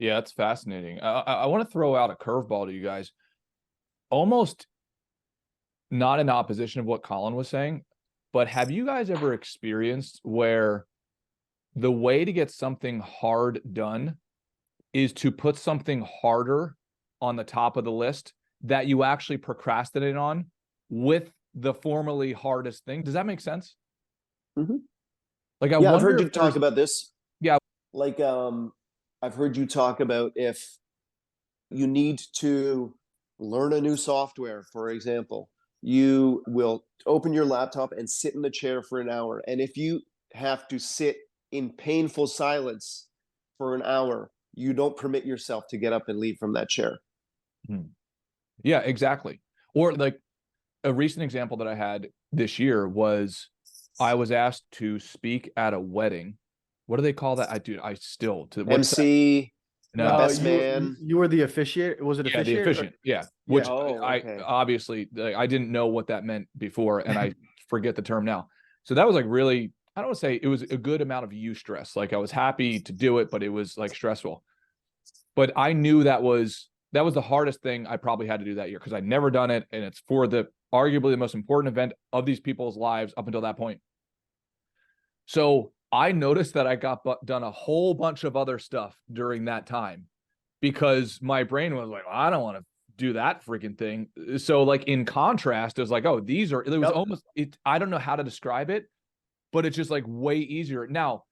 Yeah, that's fascinating. I want to throw out a curveball to you guys, almost not in opposition of what Colin was saying, but have you guys ever experienced where the way to get something hard done is to put something harder on the top of the list that you actually procrastinate on with the formerly hardest thing? Does that make sense? Hmm. Like, I Yeah, I've wonder heard you if talk there's, about this. yeah, Like, I've heard you talk about if you need to learn a new software, for example, you will open your laptop and sit in the chair for an hour. And if you have to sit in painful silence for an hour, you don't permit yourself to get up and leave from that chair. hmm. Yeah, exactly. Or like a recent example that I had this year was I was asked to speak at a wedding. What do they call that? I still to what's that? MC, No, Oh, best you man. you were the officiator. Was it yeah, the officiator? efficient. Yeah, Yeah. which Oh, I okay. obviously like, I didn't know what that meant before, and I forget the term now. So that was like really, I don't want to say it was a good amount of stress. Like I was happy to do it, but it was like stressful. But I knew that was the hardest thing I probably had to do that year because I'd never done it, and it's for the arguably the most important event of these people's lives up until that point. So I noticed that I got done a whole bunch of other stuff during that time because my brain was like, well, I don't want to do that freaking thing. So like in contrast, it was like, oh, these are, it was Yep. almost, it, I don't know how to describe it, but it's just like way easier. Now,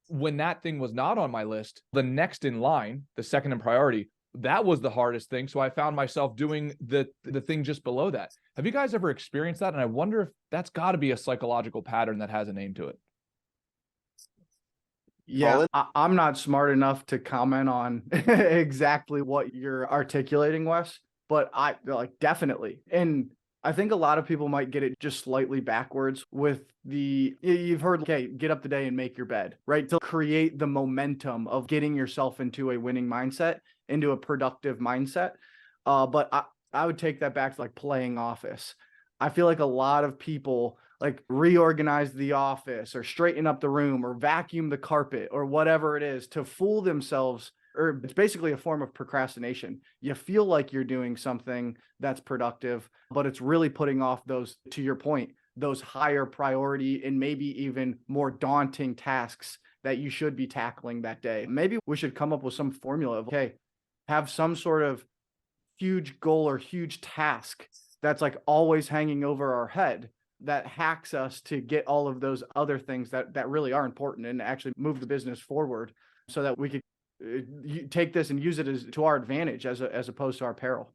when that thing was not on my list, the next in line, the second in priority, that was the hardest thing. So I found myself doing the thing just below that. Have you guys ever experienced that? And I wonder if that's got to be a psychological pattern that has a name to it. Yeah, Colin? I'm not smart enough to comment on exactly what you're articulating, Wes, but I like definitely. And I think a lot of people might get it just slightly backwards with you've heard, okay, get up today and make your bed, right? To create the momentum of getting yourself into a winning mindset, into a productive mindset. But I would take that back to like playing office. I feel like a lot of people like reorganize the office or straighten up the room or vacuum the carpet or whatever it is to fool themselves, or it's basically a form of procrastination. You feel like you're doing something that's productive, but it's really putting off those, to your point, those higher priority and maybe even more daunting tasks that you should be tackling that day. Maybe we should come up with some formula of, okay, have some sort of huge goal or huge task that's like always hanging over our head that hacks us to get all of those other things that really are important and actually move the business forward so that we could take this and use it as to our advantage as opposed to our peril.